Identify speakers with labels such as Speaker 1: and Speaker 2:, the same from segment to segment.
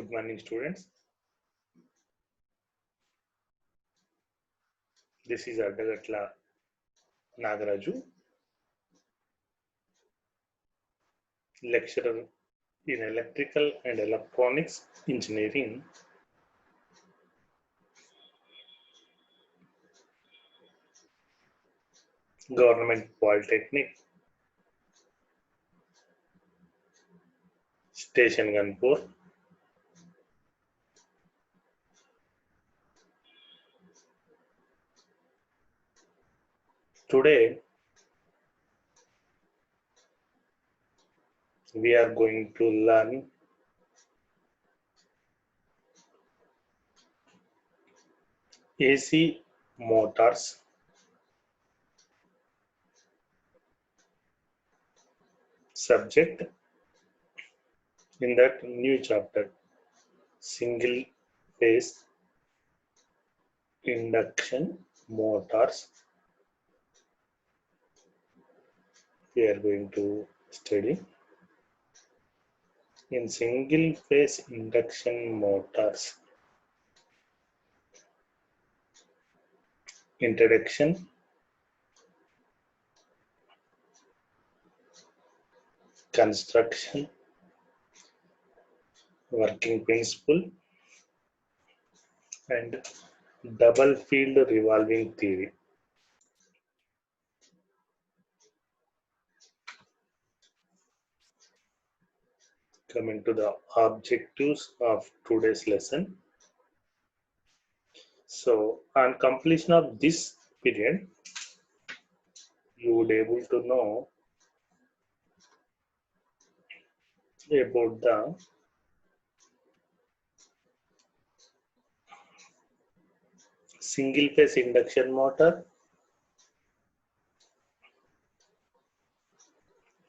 Speaker 1: Good morning, students. This is Addagatla Nagaraju, lecturer in Electrical and Electronics Engineering, Government Polytechnic, Station Kanpur. Today, we are going to learn AC motors, subject in that new chapter, single phase induction motors. We are going to study in single phase induction motors. Introduction, construction, working principle, and double field revolving theory. Coming to the objectives of today's lesson. So, on completion of this period, you would able to know about the single phase induction motor,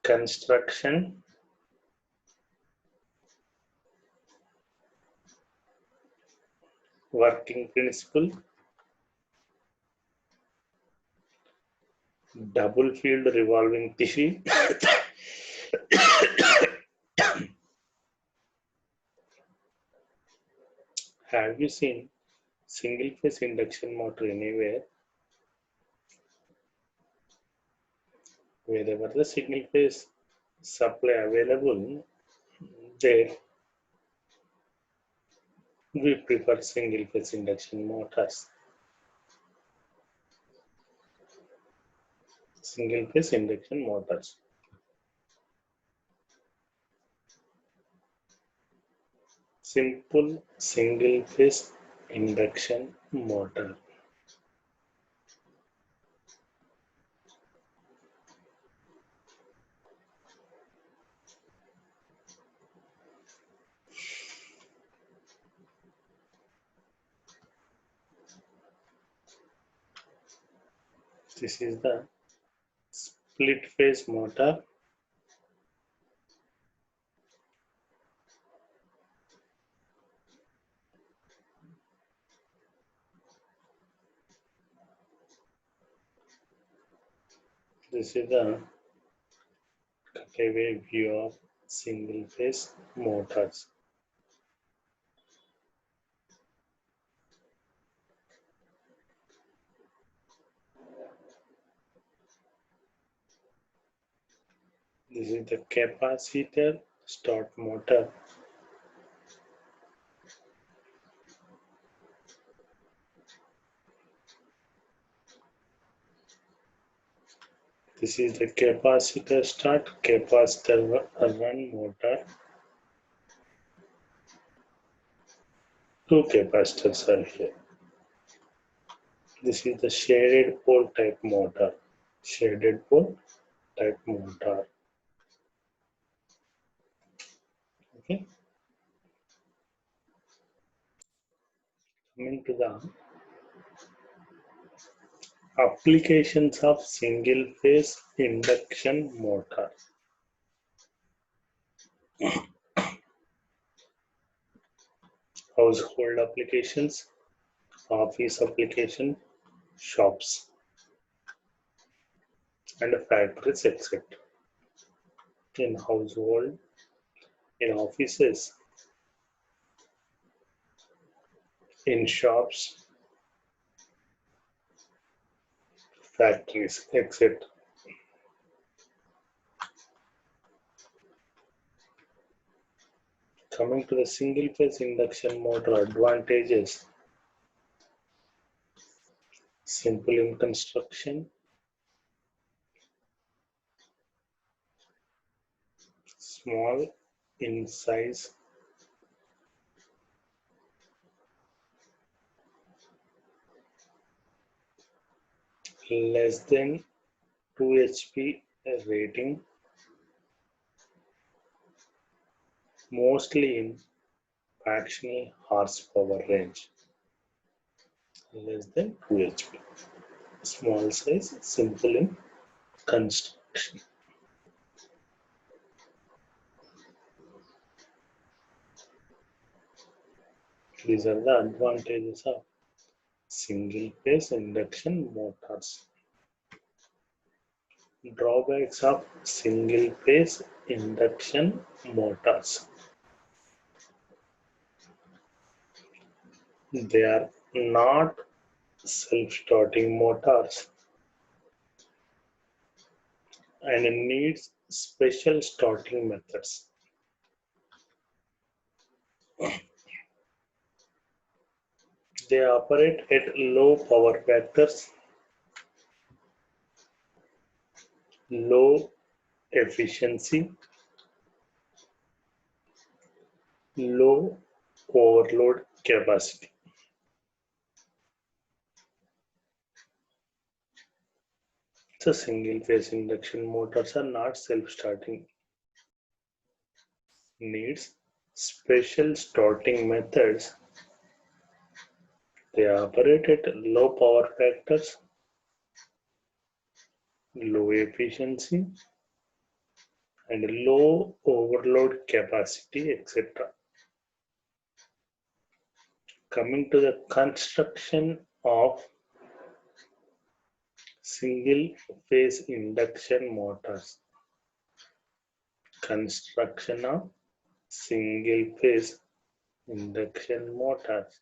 Speaker 1: construction, working principle, double field revolving theory, have you seen single phase induction motor anywhere? Wherever the single phase supply available, there we prefer single phase induction motors. Single phase induction motors. Simple single phase induction motor. This is the split phase motor. This is the cutaway view of single phase motors. This is the capacitor start motor. This is the capacitor start, capacitor run motor. Two capacitors are here. This is the shaded pole type motor. Shaded pole type motor. Okay. Coming to the applications of single phase induction motor. Household applications, office application, shops, and factories, etc. In household, in offices, in shops, factories, etc. Coming to the single phase induction motor advantages, simple in construction, small in size, less than 2 HP rating, mostly in fractional horsepower range, less than 2 HP, small size, simple in construction. These are the advantages of single phase induction motors. Drawbacks of single phase induction motors. They are not self-starting motors and needs special starting methods. They operate at low power factors, low efficiency, low overload capacity. So single phase induction motors are not self-starting, needs special starting methods. They operate at low power factors, low efficiency, and low overload capacity, etc. Coming to the construction of single phase induction motors. Construction of single phase induction motors.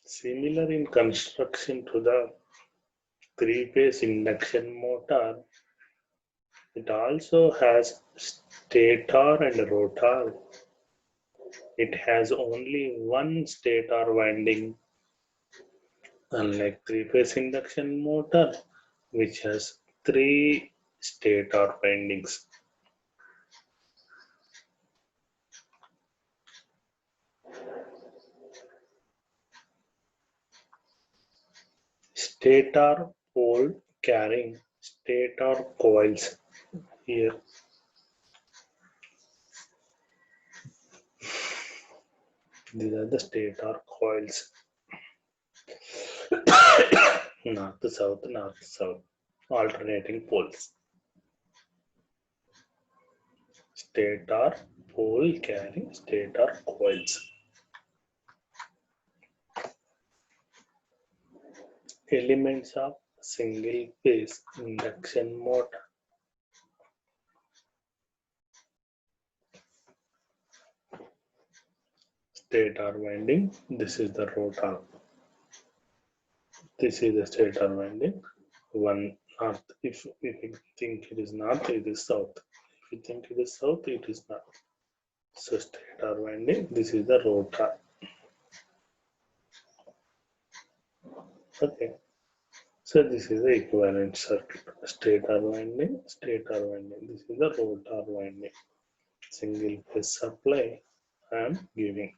Speaker 1: Similar in construction to the three phase induction motor, it also has stator and rotor. It has only one stator winding, unlike three phase induction motor, which has three stator windings. Stator pole carrying stator coils. Here, these are the stator coils. North south, alternating poles. Stator pole carrying stator coils. Elements of single phase induction motor. Stator winding, this is the rotor. This is the stator winding. One north. If you think it is north, it is south. If you think it is south, it is north. So stator winding, this is the rotor. Okay. So this is the equivalent circuit. Stator winding, stator winding. This is the rotor winding. Single phase supply I am giving.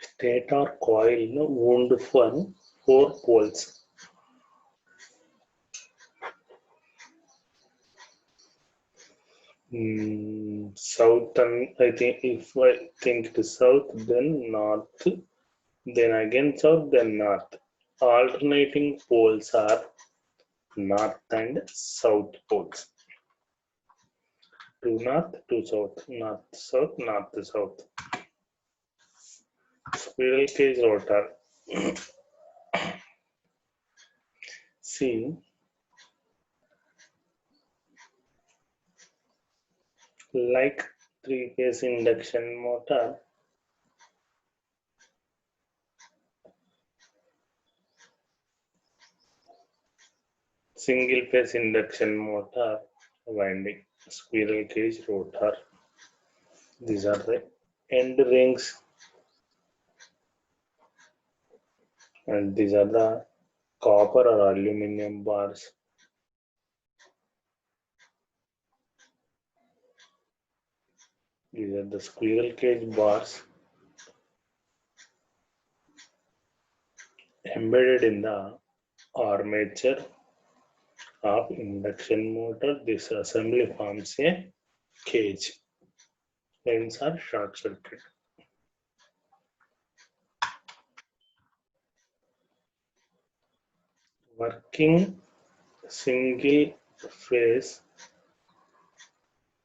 Speaker 1: Stator coil wound for 4 poles. Southern, I think if I think it is south, then north, then again south, then north. Alternating poles are north and south poles. To north, to south, north, south, north, south. Squirrel cage rotor. See, like three-phase induction motor, single-phase induction motor winding, squirrel cage rotor. These are the end rings, and these are the copper or aluminum bars. These are the squirrel cage bars embedded in the armature of induction motor. This assembly forms a cage. Ends are short circuit. Working single phase,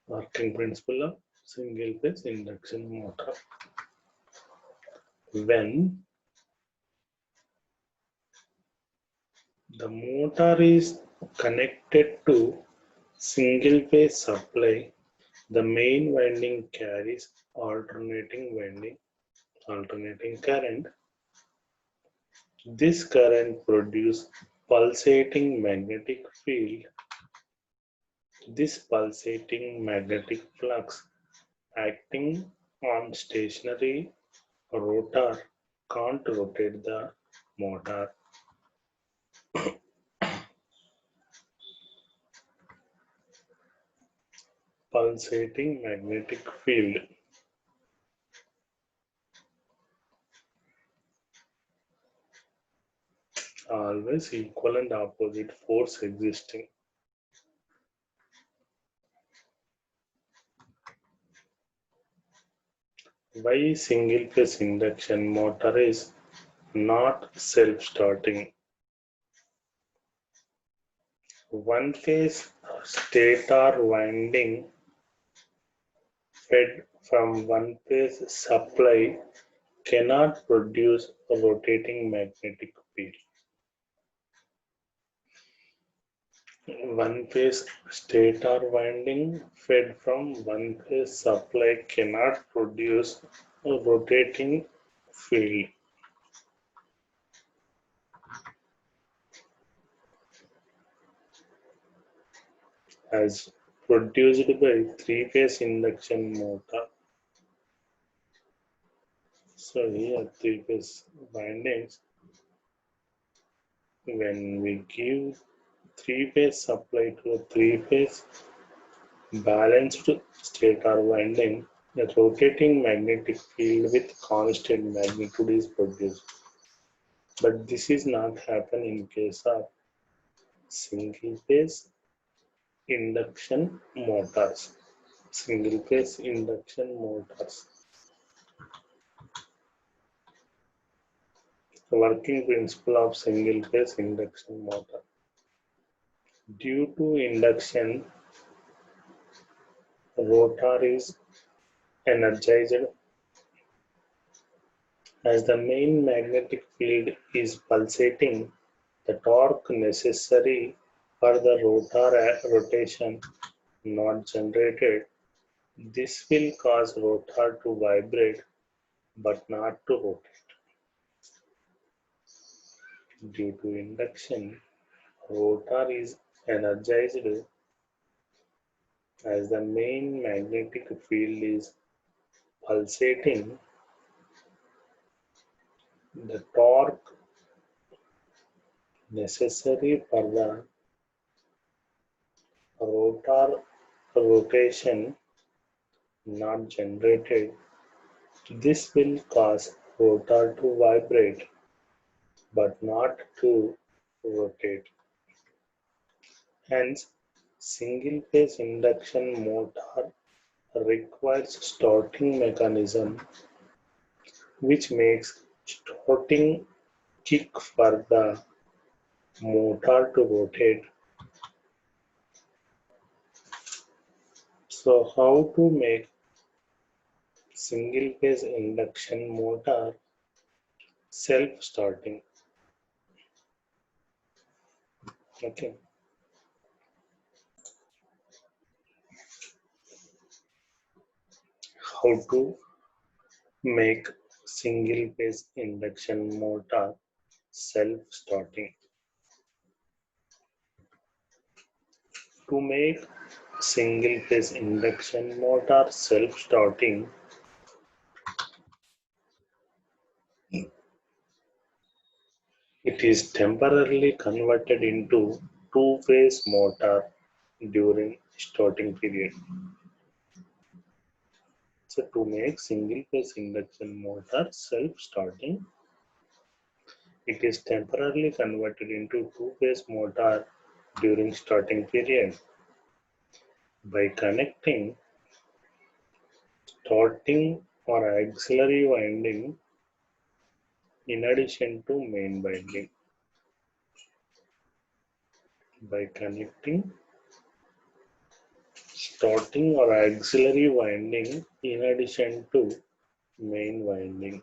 Speaker 1: working principle of single phase induction motor. When the motor is connected to single phase supply, the main winding carries alternating current. This current produces pulsating magnetic field. This pulsating magnetic flux acting on stationary rotor can't rotate the motor. Pulsating magnetic field. Always equal and opposite force existing. Why single phase induction motor is not self-starting? One phase stator winding fed from one phase supply cannot produce a rotating magnetic field. One phase stator winding fed from one phase supply cannot produce a rotating field. As produced by three-phase induction motor. So here three-phase windings, when we give three-phase supply to a three-phase balanced stator winding, the rotating magnetic field with constant magnitude is produced. But this is not happen in case of single-phase induction motors. Single-phase induction motors. The working principle of single-phase induction motor. Due to induction, rotor is energized as the main magnetic field is pulsating. The torque necessary for the rotor rotation not generated. This will cause rotor to vibrate but not to rotate. Due to induction, rotor is energized as the main magnetic field is pulsating. The torque necessary for the rotor rotation not generated. This will cause rotor to vibrate but not to rotate. Hence, single-phase induction motor requires starting mechanism which makes starting kick for the motor to rotate. So how to make single phase induction motor self-starting. Okay. How to make single phase induction motor self-starting. To make single phase induction motor self-starting, it is temporarily converted into two-phase motor during starting period. So to make single phase induction motor self-starting, it is temporarily converted into two-phase motor during starting period by connecting starting or auxiliary winding in addition to main winding. By connecting starting or auxiliary winding in addition to main winding.